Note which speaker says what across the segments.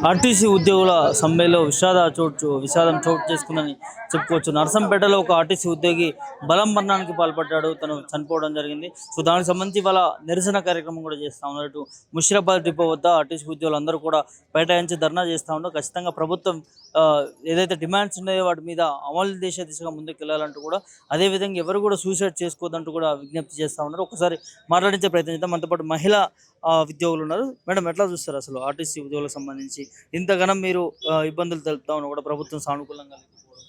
Speaker 1: RTC ఉద్యోగుల సమ్మెలో విషాదం చోటు చేసుకుందని చెప్పుకోవచ్చు. నర్సంపేటలో ఒక ఆర్టీసీ ఉద్యోగి బలం మరణానికి పాల్పడ్డాడు. తను చనిపోవడం జరిగింది. సో దానికి సంబంధించి వాళ్ళ నిరసన కార్యక్రమం కూడా చేస్తా ఉన్నారు. ఇటు ముషిరాబాద్ డిపో వద్ద ఆర్టీసీ ఉద్యోగులు అందరూ కూడా బైఠాయించి ధర్నా చేస్తూ ఉన్నారు. ఖచ్చితంగా ప్రభుత్వం ఏదైతే డిమాండ్స్ ఉన్నాయో వాటి మీద అమలు చేసే దిశగా ముందుకు వెళ్ళాలంటూ కూడా, అదేవిధంగా ఎవరు కూడా సూసైడ్ చేసుకోవద్దంటూ కూడా విజ్ఞప్తి చేస్తూ ఉన్నారు. ఒకసారి మాట్లాడించే ప్రయత్నం చేద్దాం. మనతో పాటు మహిళా ఉద్యోగులు ఉన్నారు. మేడం, ఎట్లా చూస్తారు అసలు ఆర్టీసీ ఉద్యోగులకు సంబంధించి ఇంతగానం మీరు ఇబ్బందులు తెలుపుతా ఉన్నా కూడా ప్రభుత్వం సానుకూలంగా లేకపోవడం?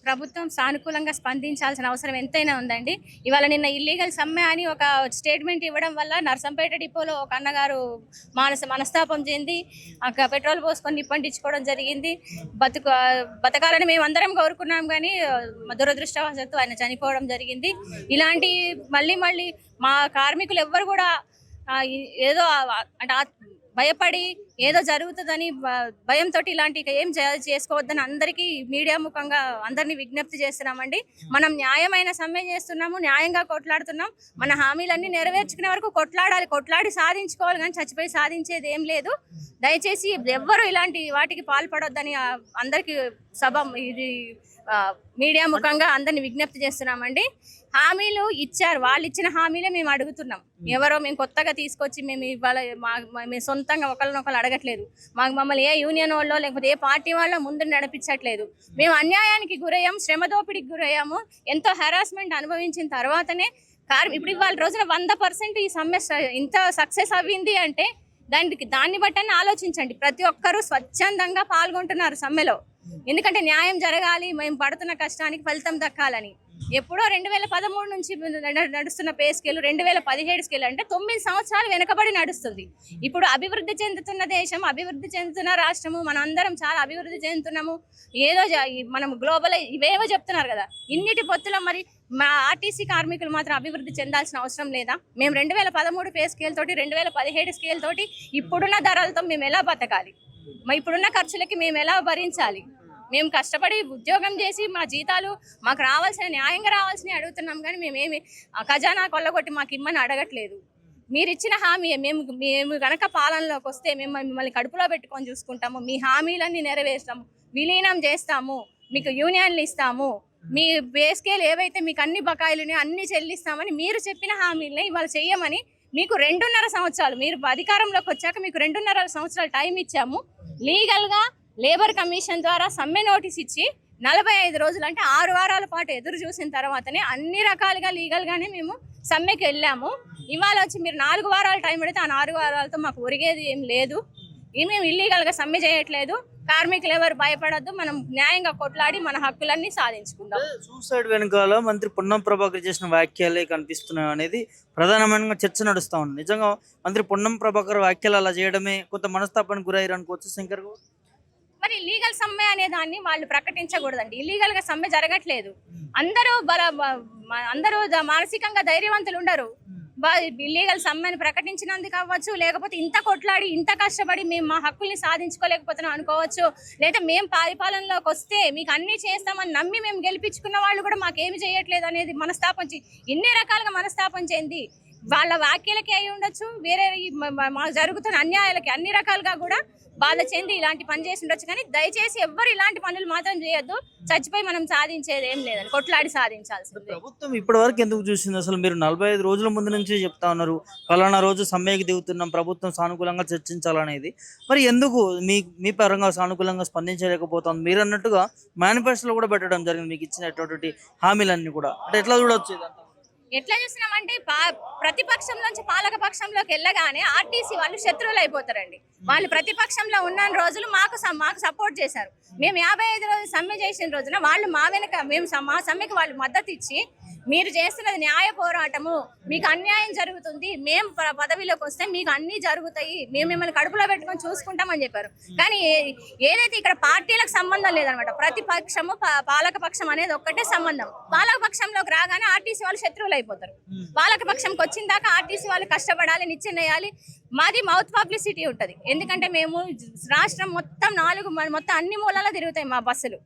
Speaker 2: ప్రభుత్వం సానుకూలంగా స్పందించాల్సిన అవసరం ఎంతైనా ఉందండి. ఇవాళ నిన్న ఇల్లీగల్ సమ్మె అని ఒక స్టేట్మెంట్ ఇవ్వడం వల్ల నర్సంపేట డిపోలో ఒక అన్నగారు మనస్తాపం చెంది పెట్రోల్ పోసుకొని నిప్పంటించుకోవడం జరిగింది. బతకాలని మేము అందరం కోరుకున్నాం, కానీ దురదృష్టవశాత్తు ఆయన చనిపోవడం జరిగింది. ఇలాంటి మళ్ళీ మా కార్మికులు ఎవ్వరు కూడా ఏదో అంటే భయపడి ఏదో జరుగుతుందని భయంతో ఇలాంటి ఏం చేసుకోవద్దని అందరికీ మీడియా ముఖంగా అందరినీ విజ్ఞప్తి చేస్తున్నామండి. మనం న్యాయమైన సమ్మె చేస్తున్నాము, న్యాయంగా కొట్లాడుతున్నాం. మన హామీలన్నీ నెరవేర్చుకునే వరకు కొట్లాడి సాధించుకోవాలి, కానీ చచ్చిపోయి సాధించేది ఏం లేదు. దయచేసి ఎవ్వరు ఇలాంటి వాటికి పాల్పడొద్దని అందరికీ ఇది మీడియా ముఖంగా అందరిని విజ్ఞప్తి చేస్తున్నామండి. హామీలు ఇచ్చారు, వాళ్ళు ఇచ్చిన హామీలే మేము అడుగుతున్నాం. ఎవరో మేము కొత్తగా తీసుకొచ్చి మేము ఇవాళ మేము సొంతంగా ఒకరినొకరు అడగట్లేదు. మమ్మల్ని ఏ యూనియన్ వాళ్ళో లేకపోతే ఏ పార్టీ వాళ్ళో ముందు నడిపించట్లేదు. మేము అన్యాయానికి గురయ్యాము, శ్రమ దోపిడికి గురయ్యాము. ఎంతో హెరాస్మెంట్ అనుభవించిన తర్వాతనే ఇప్పుడు ఇవాళ రోజున 100% ఈ సమ్మె ఇంత సక్సెస్ అవ్వింది అంటే దాన్ని బట్టి ఆలోచించండి. ప్రతి ఒక్కరూ స్వచ్ఛందంగా పాల్గొంటున్నారు సమ్మెలో. ఎందుకంటే న్యాయం జరగాలి, మేము పడుతున్న కష్టానికి ఫలితం దక్కాలని. ఎప్పుడో 2013 నుంచి నడుస్తున్న పే స్కేల్ 2017 స్కేల్ అంటే 9 సంవత్సరాలు వెనకబడి నడుస్తుంది. ఇప్పుడు అభివృద్ధి చెందుతున్న దేశం, అభివృద్ధి చెందుతున్న రాష్ట్రము, మనం అందరం చాలా అభివృద్ధి చెందుతున్నాము. ఏదో మనం గ్లోబల్ ఇవేవో చెప్తున్నారు కదా, ఇన్నిటి పొత్తులో మరి మా ఆర్టీసీ కార్మికులు మాత్రం అభివృద్ధి చెందాల్సిన అవసరం లేదా? మేము 2013 పే స్కేల్ తోటి 2017 స్కేల్ తోటి ఇప్పుడున్న ధరలతో మేము ఎలా బతకాలి? ఇప్పుడున్న ఖర్చులకి మేము ఎలా భరించాలి? మేము కష్టపడి ఉద్యోగం చేసి మా జీతాలు మాకు న్యాయంగా రావాల్సినవి అడుగుతున్నాం, కానీ మేమేమి ఖజానా కొల్లగొట్టి మాకు ఇమ్మని అడగట్లేదు. మీరు ఇచ్చిన హామీ మేము గనక పాలనలోకి వస్తే మేము మిమ్మల్ని కడుపులో పెట్టుకొని చూసుకుంటాము, మీ హామీలన్నీ నెరవేర్స్తాము, విలీనం చేస్తాము, మీకు యూనియన్లు ఇస్తాము, మీ పే స్కేల్ ఏవైతే మీకు అన్ని బకాయిలు అన్ని చెల్లిస్తామని మీరు చెప్పిన హామీలని ఇవాళ చెయ్యమని మీకు 2.5 సంవత్సరాలు, మీరు అధికారంలోకి వచ్చాక మీకు 2.5 సంవత్సరాలు టైం ఇచ్చాము. లీగల్గా లేబర్ కమిషన్ ద్వారా సమ్మె నోటీస్ ఇచ్చి 45 రోజులు అంటే 6 వారాల పాటు ఎదురు చూసిన తర్వాతనే అన్ని రకాలుగా లీగల్గానే మేము సమ్మెకి వెళ్ళాము. ఇవాళ వచ్చి మీరు 4 వారాలు టైం పెడితే ఆ 4 వారాలతో మాకు ఒరిగేది ఏం లేదు. మేము ఇల్లీగల్గా సమ్మె చేయట్లేదు. కార్మికులు ఎవరు భయపడద్దు, మనం న్యాయంగా కొట్లాడి మన హక్కులన్నీ సాధించుకుందాం.
Speaker 1: సూసైడ్ వెనుకాల మంత్రి పొన్నం ప్రభాకర్ చేసిన వ్యాఖ్యలే కనిపిస్తున్నాయి అనేది ప్రధానమైన చర్చ నడుస్తూ ఉంది. నిజంగా మంత్రి పొన్నం ప్రభాకర్ వ్యాఖ్యలు అలా చేయడమే కొంత మనస్తాపానికి గురయ్యారు అనుకోవచ్చు శంకర్ గారు.
Speaker 2: మరి ఇల్లీగల్ సమ్మె అనే దాన్ని వాళ్ళు ప్రకటించకూడదండి. ఇల్లీగల్ గా సమ్మె జరగట్లేదు. అందరూ మానసికంగా ధైర్యవంతులు ఉండరు. ఇల్లీగల్ సమ్మెని ప్రకటించినందుకు అవ్వచ్చు, లేకపోతే ఇంత కొట్లాడి ఇంత కష్టపడి మేము మా హక్కుల్ని సాధించుకోలేకపోతున్నాం అనుకోవచ్చు, లేదా మేము పరిపాలనలోకి వస్తే మీకు అన్ని చేస్తామని నమ్మి మేము గెలిపించుకున్న వాళ్ళు కూడా మాకేమి చేయట్లేదు అనేది మనస్తాపం ఇన్ని రకాలుగా మనస్తాపం చెంది వాళ్ళ వ్యాఖ్యలకి అయి ఉండొచ్చు, వేరే జరుగుతున్న అన్యాయాలకి అన్ని రకాలుగా కూడా బాధ చెంది ఇలాంటి పని చేసి ఉండొచ్చు. కానీ దయచేసి ఎవ్వరు ఇలాంటి పనులు మాత్రం చేయొద్దు. చచ్చిపోయి మనం సాధించేది ఏం లేదని కొట్లాడి సాధించాల్సింది.
Speaker 1: ప్రభుత్వం ఇప్పటి వరకు ఎందుకు చూసింది? అసలు మీరు 45 రోజుల ముందు నుంచి చెప్తా ఉన్నారు, ఫలానా రోజు సమ్మెకి దిగుతున్నాం, ప్రభుత్వం సానుకూలంగా చర్చించాలనేది. మరి ఎందుకు మీ పరంగా సానుకూలంగా స్పందించలేకపోతుంది? మీరు అన్నట్టుగా మేనిఫెస్టోలో కూడా పెట్టడం జరిగింది, మీకు ఇచ్చినటువంటి హామీలన్నీ కూడా. అంటే ఎట్లా చూడొచ్చు ఇదంతా?
Speaker 2: ఎట్లా చూస్తున్నామంటే ప్రతిపక్షం నుంచి పాలక పక్షంలోకి వెళ్ళగానే ఆర్టీసీ వాళ్ళు శత్రువులు అయిపోతారండి. వాళ్ళు ప్రతిపక్షంలో ఉన్న రోజులు మాకు సపోర్ట్ చేశారు. మేము 55 రోజులు సమ్మె చేసిన రోజున వాళ్ళు మా వెనక మా సమ్మెకి వాళ్ళు మద్దతు ఇచ్చి మీరు చేస్తున్నది న్యాయ పోరాటము, మీకు అన్యాయం జరుగుతుంది, మేము పదవిలోకి వస్తే మీకు అన్నీ జరుగుతాయి, మేము మిమ్మల్ని కడుపులో పెట్టుకొని చూసుకుంటామని చెప్పారు. కానీ ఏదైతే ఇక్కడ పార్టీలకు సంబంధం లేదనమాట. ప్రతిపక్షము పాలక పక్షం అనేది ఒక్కటే సంబంధం. పాలక పక్షంలోకి రాగానే ఆర్టీసీ వాళ్ళు శత్రువులు అయిపోతారు. పాలక పక్షంకి వచ్చిన దాకా ఆర్టీసీ వాళ్ళు కష్టపడాలి, నిత్యం వేయాలి. మాది మౌత్ పబ్లిసిటీ ఉంటుంది. ఎందుకంటే మేము రాష్ట్రం మొత్తం అన్ని మూలాల్లో తిరుగుతాయి మా బస్సులు.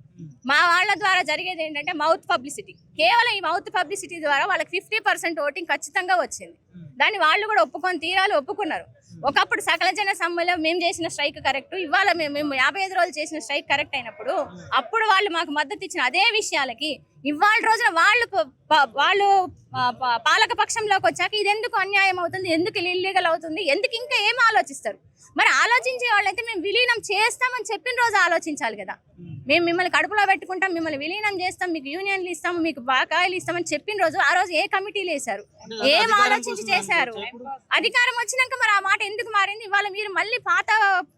Speaker 2: మా వాళ్ళ ద్వారా జరిగేది ఏంటంటే మౌత్ పబ్లిసిటీ. కేవలం ఈ మౌత్ పబ్లిసిటీ ద్వారా వాళ్ళకి 50% ఓటింగ్ ఖచ్చితంగా వచ్చింది. దాన్ని వాళ్ళు కూడా ఒప్పుకొని ఒప్పుకున్నారు. ఒకప్పుడు సకల జన సమ్మెలో మేము చేసిన స్ట్రైక్ కరెక్ట్, ఇవాళ మేము 55 రోజులు చేసిన స్ట్రైక్ కరెక్ట్ అయినప్పుడు అప్పుడు వాళ్ళు మాకు మద్దతు ఇచ్చిన అదే విషయాలకి ఇవాళ రోజున వాళ్ళు పాలక పక్షంలోకి వచ్చాక ఇది ఎందుకు అన్యాయం అవుతుంది, ఎందుకు ఇల్లీగల్ అవుతుంది, ఎందుకు ఇంకా ఏం ఆలోచిస్తారు? మరి ఆలోచించే వాళ్ళైతే మేము విలీనం చేస్తామని చెప్పిన రోజు ఆలోచించాలి కదా. మేము మిమ్మల్ని కడుపులో పెట్టుకుంటాం, మిమ్మల్ని విలీనం చేస్తాం, మీకు యూనియన్లు ఇస్తాము, మీకు బాకాయలు ఇస్తామని చెప్పిన రోజు ఆ రోజు ఏ కమిటీలు వేశారు, ఏం ఆలోచించి చేశారు? అధికారం వచ్చినాక మరి ఆ మాట ఎందుకు మారింది? ఇవాళ మీరు మళ్ళీ పాత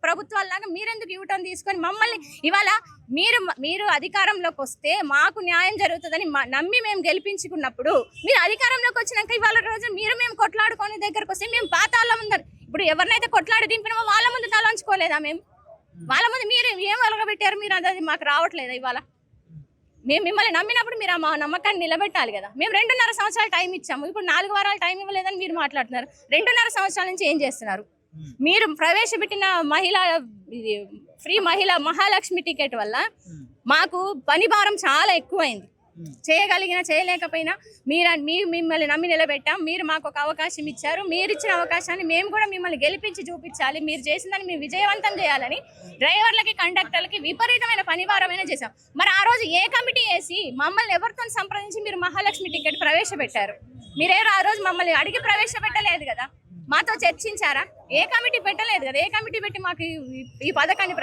Speaker 2: ప్రభుత్వాల్లాగా మీరెందుకు యూటర్న్ తీసుకొని మమ్మల్ని ఇవాళ మీరు అధికారంలోకి వస్తే మాకు న్యాయం జరుగుతుందని నమ్మి మేము గెలిపించుకున్నప్పుడు మీరు అధికారంలోకి వచ్చినాక ఇవాళ రోజు మేము కొట్లాడుకొని దగ్గరకు వస్తే మేము పాతాళ్ళ ముందరు ఇప్పుడు ఎవరినైతే కొట్లాడి దింపినామో వాళ్ళ ముందు తలంచుకోలేదా? మేము వాళ్ళ ముందు మీరు ఏం వెలగబెట్టారు? మీరు అది మాకు రావట్లేదా? ఇవాళ మేము మిమ్మల్ని నమ్మినప్పుడు మీరు మా నమ్మకాన్ని నిలబెట్టాలి కదా. మేము 2.5 సంవత్సరాలు టైం ఇచ్చాము, ఇప్పుడు 4 వారాలు టైం ఇవ్వలేదని మీరు మాట్లాడుతున్నారు. 2.5 సంవత్సరాల నుంచి ఏం చేస్తున్నారు? మీరు ప్రవేశపెట్టిన ఫ్రీ మహిళా మహాలక్ష్మి టికెట్ వల్ల మాకు పని భారం చాలా ఎక్కువైంది. చేయగలిగినా చేయలేకపోయినా మిమ్మల్ని నమ్మి నిలబెట్టాం, మీరు మాకు ఒక అవకాశం ఇచ్చారు. మీరు ఇచ్చిన అవకాశాన్ని మేము కూడా మిమ్మల్ని గెలిపించి చూపించాలి, మీరు చేసిందని మేము విజయవంతం చేయాలని డ్రైవర్లకి కండక్టర్లకి విపరీతమైన పని భారమైన చేశాం. మరి ఆ రోజు ఏ కమిటీ వేసి మమ్మల్ని ఎవరితో సంప్రదించి మీరు మహాలక్ష్మి టికెట్ ప్రవేశపెట్టారు? మీరేదో ఆ రోజు మమ్మల్ని అడిగి ప్రవేశపెట్టలేదు కదా, మాతో చర్చించారా? ఏ కమిటీ పెట్టలేదు కదా. ఏ కమిటీ పెట్టి మాకు ఈ పథకాన్ని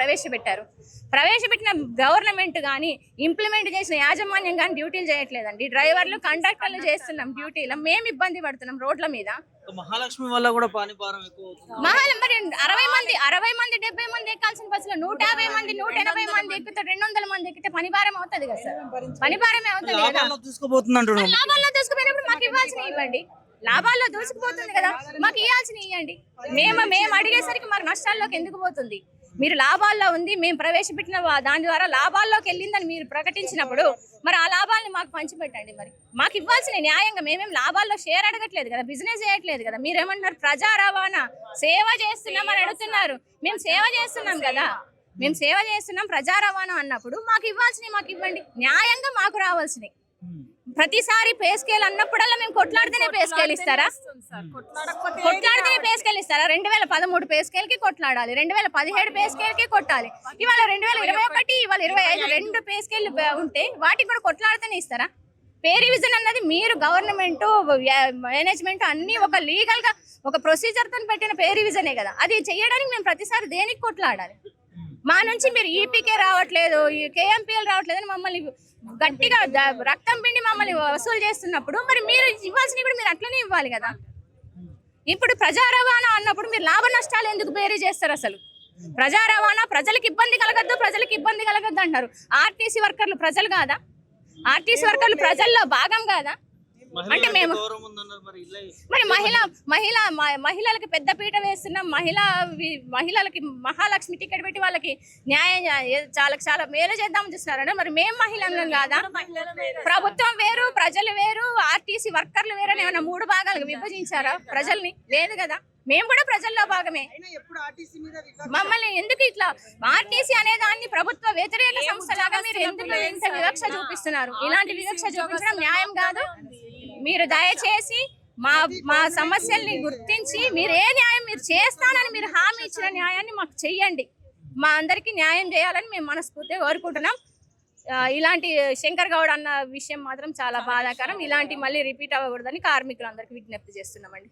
Speaker 2: ప్రవేశపెట్టిన గవర్నమెంట్ కానీ ఇంప్లిమెంట్ చేసిన యాజమాన్యం కానీ డ్యూటీలు చేయట్లేదండి. డ్రైవర్లు కండక్టర్లు చేస్తున్నాం డ్యూటీలో, మేము ఇబ్బంది పడుతున్నాం రోడ్ల మీద.
Speaker 1: మహాలక్ష్మి వల్ల కూడా పని భారం ఎక్కువ
Speaker 2: మరి 60 మంది 70 మంది ఎక్కాల్సిన బస్సులో 150 మంది 180 మంది ఎక్కితే 200 మంది ఎక్కితే పని భారం అవుతుంది కదా సార్. పని భారమే అవుతుంది కదా. లాభాల్లో దూసుకుపోయినప్పుడు మాకు ఇవ్వాల్సిన ఇవ్వండి. లాభాల్లో దూసుకుపోతుంది కదా, మాకు ఇవ్వాల్సిన ఇవ్వండి. మేము అడిగేసరికి మాకు నష్టాల్లోకి ఎందుకు పోతుంది? మీరు లాభాల్లో ఉంది, మేము ప్రవేశపెట్టిన దాని ద్వారా లాభాల్లోకి వెళ్ళిందని మీరు ప్రకటించినప్పుడు మరి ఆ లాభాలను మాకు పంచిపెట్టండి. మరి మాకు ఇవ్వాల్సిన న్యాయంగా మేమేం లాభాల్లో షేర్ అడగట్లేదు కదా, బిజినెస్ చేయట్లేదు కదా. మీరేమన్నారు? ప్రజా రవాణా సేవ చేస్తున్నామని అడుగుతున్నారు. మేము సేవ చేస్తున్నాం కదా, మేము సేవ చేస్తున్నాం. ప్రజా రవాణా అన్నప్పుడు మాకు ఇవ్వాల్సినవి మాకు ఇవ్వండి, న్యాయంగా మాకు రావాల్సినవి. ప్రతిసారి పే స్కేల్ అన్నప్పుడల్లా మేము కొట్లాడితేనే పే స్కేల్ ఇస్తారా? 2013 పే స్కేల్ కి కొట్లాడాలి, 2017 పే స్కేల్ కి కొట్టాలి, ఇవాళ 2021 ఇవాళ 25 2 పే స్కేల్ ఉంటే వాటికి కూడా కొట్లాడితేనే ఇస్తారా? పే రివిజన్ అన్నది మీరు గవర్నమెంట్ మేనేజ్మెంట్ అన్ని ఒక లీగల్ గా ఒక ప్రొసీజర్ తో పెట్టిన పే రివిజనే కదా. అది చేయడానికి మేము ప్రతిసారి దేనికి కొట్లాడాలి? మా నుంచి మీరు ఈపీకే రావట్లేదు, కేఎంపీఎల్ రావట్లేదు అని మమ్మల్ని గట్టిగా రక్తం పిండి మమ్మల్ని వసూలు చేస్తున్నప్పుడు మరి మీరు ఇవ్వాల్సిన ఇప్పుడు మీరు అట్లనే ఇవ్వాలి కదా. ఇప్పుడు ప్రజా రవాణా అన్నప్పుడు మీరు లాభ నష్టాలు ఎందుకు బేరీ చేస్తారు? అసలు ప్రజా రవాణా ప్రజలకు ఇబ్బంది కలగద్దు అంటారు. ఆర్టీసీ వర్కర్లు ప్రజలు కాదా? ఆర్టీసీ వర్కర్లు ప్రజల్లో భాగం కాదా? అంటే మేము మరి మహిళలకి పెద్ద పీట వేస్తున్నాం. మహిళలకి మహాలక్ష్మి టికెట్ పెట్టి వాళ్ళకి న్యాయం చాలా మేలు చేద్దామని చూస్తున్నారంటే మరి మేము మహిళలం కాదా? ప్రభుత్వం వేరు, ప్రజలు వేరు, ఆర్టీసీ వర్కర్లు వేరు అని ఏమైనా 3 భాగాలుగా విభజించారా ప్రజల్ని? లేదు కదా, మేము కూడా ప్రజల్లో భాగమే. మమ్మల్ని ఎందుకు ఇట్లా ఆర్టీసీ అనే దాన్ని ప్రభుత్వ వ్యతిరేక సంస్థలాగా మీరు ఎందుకు ఇంత వివక్ష చూపిస్తున్నారు? ఇలాంటి వివక్ష చూపించడం న్యాయం కాదు. మీరు దయచేసి మా సమస్యల్ని గుర్తించి మీరు ఏ న్యాయం మీరు చేస్తానని మీరు హామీ ఇచ్చిన న్యాయాన్ని మాకు చెయ్యండి. మా అందరికీ న్యాయం చేయాలని మేము మనస్ఫూర్తిగా కోరుకుంటున్నాం. ఇలాంటి శంకర్ గౌడ్ అన్న విషయం మాత్రం చాలా బాధాకరం. ఇలాంటి మళ్ళీ రిపీట్ అవ్వకూడదని కార్మికులందరికీ విజ్ఞప్తి చేస్తున్నామండి.